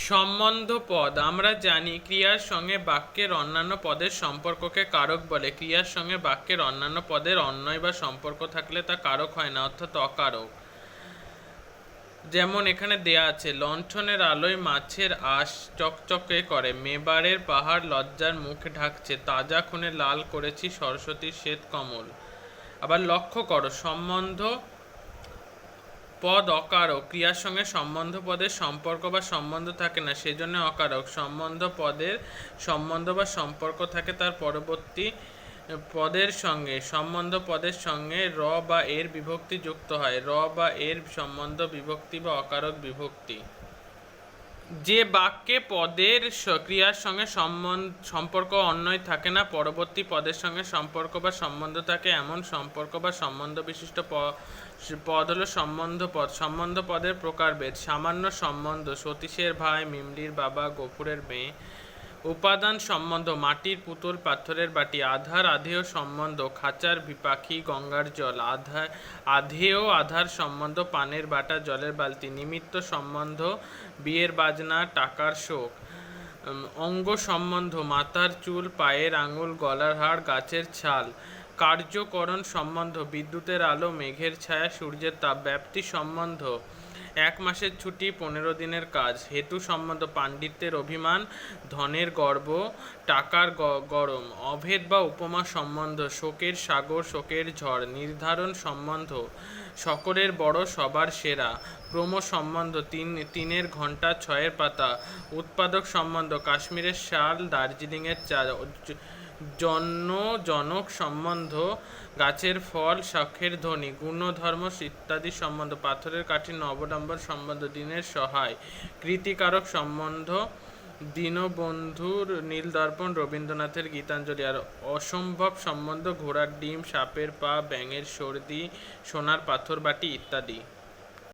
সম্বন্ধ পদ। আমরা জানি ক্রিয়ার সঙ্গে বাক্যের অন্যান্য পদের সম্পর্ককে কারক বলে। ক্রিয়ার সঙ্গে বাক্যের অন্যান্য পদের অন্বয় বা সম্পর্ক থাকলে তা কারক হয় না, অর্থাৎ অকারক। যেমন এখানে দেয়া আছে, লণ্ঠনের আলোয় মাছের আঁশ চকচকে করে, মেবারের পাহাড় লজ্জার মুখ ঢাকছে, তাজা খুনে লাল করেছি সরস্বতীর শ্বেত কমল। আবার লক্ষ্য করো, সম্বন্ধ পদ অকারক। ক্রিয়ার সঙ্গে সম্বন্ধ পদের সম্পর্ক বা সম্বন্ধ থাকে না, সেজন্য অকারক। সম্বন্ধ পদের সম্বন্ধ বা সম্পর্ক থাকে তার পরবর্তী পদের সঙ্গে। সম্বন্ধ পদের সঙ্গে র বা এর বিভক্তি যুক্ত হয়। র বা এর সম্বন্ধ বিভক্তি বা অকারক বিভক্তি। যে বাক্যে পদের ক্রিয়ার সঙ্গে সম্পর্ক অন্যয় থাকে না, পরবর্তী পদের সঙ্গে সম্পর্ক বা সম্বন্ধ থাকে, এমন সম্পর্ক বা সম্বন্ধ বিশিষ্ট পদ হলো সম্বন্ধ পদ। সম্বন্ধ পদের প্রকারভেদ: সামান্য সম্বন্ধ, সতীশের ভাই, মিমলির বাবা, গফুরের মেয়ে। উপাদান সম্বন্ধ: মাটির পুতুল, পাথরের বাটি। আধার আধেয় সম্বন্ধ: খাঁচার পাখি, গঙ্গার জল। আধেয় আধার সম্বন্ধ: পানের বাটা, জলের বালতি। নিমিত্ত সম্বন্ধ: বিয়ের বাজনা, টাকার শোক। অঙ্গ সম্বন্ধ: মাথার চুল, পায়ের আঙুল, গলার হাড়, গাছের ছাল। কার্যকরণ সম্বন্ধ: বিদ্যুতের আলো, মেঘের ছায়া, সূর্যের তাপ। ব্যাপ্তি সম্বন্ধ: 1 মাসের ছুটি, 15 দিনের কাজ। হেতু সম্বন্ধ: পাণ্ডিত্যের অভিমান, ধনের গর্ব, টাকার গরম। অভেদ বা উপমা সম্বন্ধ: শোকের সাগর, শোকের ঝড়। নির্ধারণ সম্বন্ধ: সকলের বড়, সবার সেরা। ক্রম সম্বন্ধ: 3-এর ঘণ্টা, 6-এর পাতা। উৎপাদক সম্বন্ধ: কাশ্মীরের শাল, দার্জিলিংয়ের চা। জনক সম্বন্ধ: গাছের ফল, শাঁখের ধ্বনি। গুণধর্ম ইত্যাদি সম্বন্ধ: পাথরের কাঠিন্য, অবলম্বন সম্বন্ধ, দিনের সহায়। কৃতিকারক সম্বন্ধ: দীনবন্ধুর নীলদর্পণ, রবীন্দ্রনাথের গীতাঞ্জলি। আর অসম্ভব সম্বন্ধ: ঘোড়ার ডিম, সাপের পা, ব্যাঙের সর্দি, সোনার পাথর বাটি ইত্যাদি।